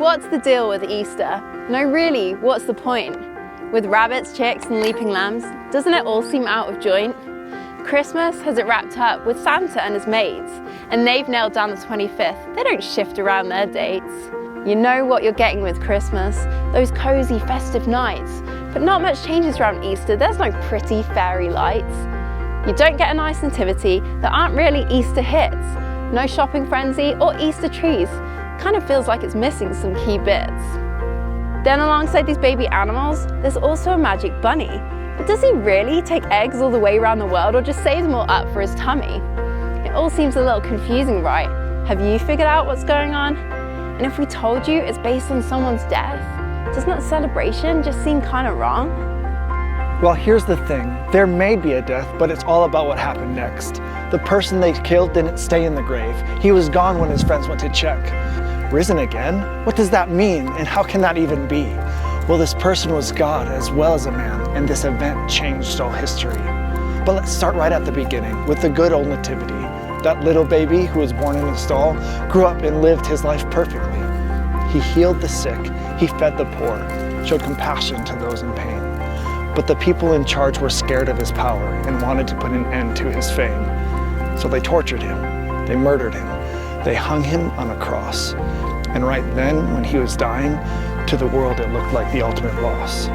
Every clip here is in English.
what's the deal with Easter? No, really, what's the point? With rabbits, chicks, and leaping lambs, doesn't it all seem out of joint? Christmas has it wrapped up with Santa and his maids, and they've nailed down the 25th. They don't shift around their dates. You know what you're getting with Christmas, those cozy festive nights, but not much changes around Easter. There's no pretty fairy lights. You don't get a nice nativity. There aren't really Easter hits. No shopping frenzy or Easter trees. Kind of feels like it's missing some key bits. Then alongside these baby animals, there's also a magic bunny. But does he really take eggs all the way around the world or just save them all up for his tummy? It all seems a little confusing, right? Have you figured out what's going on? And if we told you it's based on someone's death, doesn't that celebration just seem kind of wrong? Well, here's the thing. There may be a death, but it's all about what happened next. The person they killed didn't stay in the grave. He was gone when his friends went to check. Risen again? What does that mean, and how can that even be? Well, this person was God as well as a man, and this event changed all history. But let's start right at the beginning with the good old nativity. That little baby who was born in a stall grew up and lived his life perfectly. He healed the sick, he fed the poor, showed compassion to those in pain. But the people in charge were scared of his power and wanted to put an end to his fame. So they tortured him, they murdered him, they hung him on a cross. And right then, when he was dying, to the world it looked like the ultimate loss.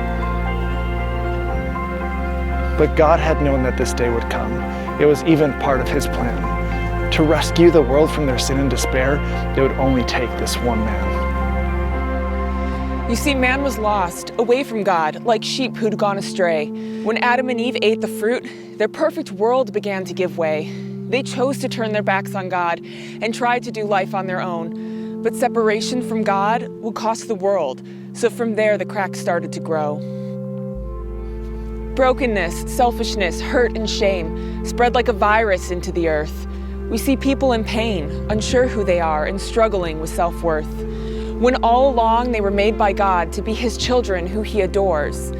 But God had known that this day would come. It was even part of his plan. To rescue the world from their sin and despair, it would only take this one man. You see, man was lost, away from God, like sheep who'd gone astray. When Adam and Eve ate the fruit, their perfect world began to give way. They chose to turn their backs on God and tried to do life on their own. But separation from God would cost the world, so from there the cracks started to grow. Brokenness, selfishness, hurt, and shame spread like a virus into the earth. We see people in pain, unsure who they are, and struggling with self-worth. When all along they were made by God to be his children who he adores.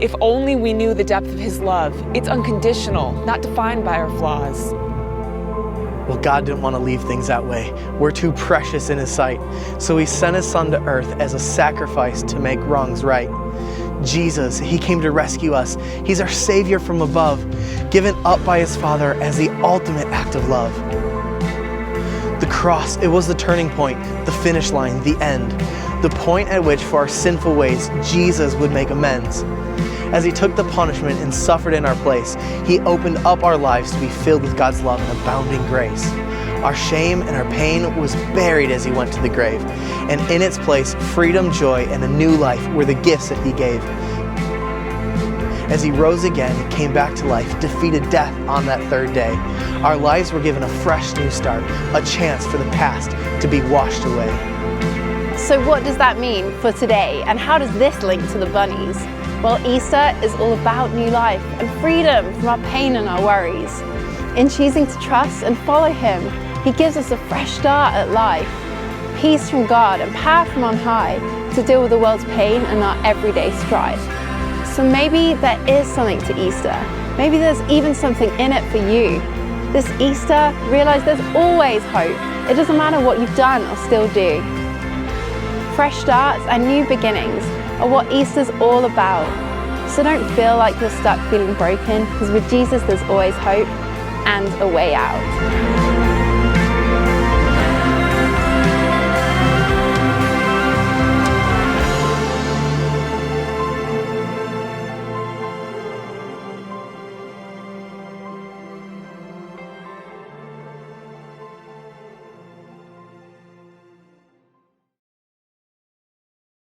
If only we knew the depth of his love. It's unconditional, not defined by our flaws. Well, God didn't want to leave things that way. We're too precious in his sight. So he sent his son to earth as a sacrifice to make wrongs right. Jesus, he came to rescue us. He's our Savior from above, given up by his Father as the ultimate act of love. The cross, it was the turning point, the finish line, the end. The point at which for our sinful ways, Jesus would make amends. As he took the punishment and suffered in our place, he opened up our lives to be filled with God's love and abounding grace. Our shame and our pain was buried as he went to the grave, and in its place, freedom, joy, and a new life were the gifts that he gave. As he rose again, he came back to life, defeated death on that third day. Our lives were given a fresh new start, a chance for the past to be washed away. So what does that mean for today, and how does this link to the bunnies? Well, Easter is all about new life and freedom from our pain and our worries. In choosing to trust and follow him, he gives us a fresh start at life, peace from God and power from on high to deal with the world's pain and our everyday strife. So maybe there is something to Easter. Maybe there's even something in it for you. This Easter, realize there's always hope. It doesn't matter what you've done or still do. Fresh starts and new beginnings are what Easter's all about. So don't feel like you're stuck feeling broken, because with Jesus there's always hope and a way out.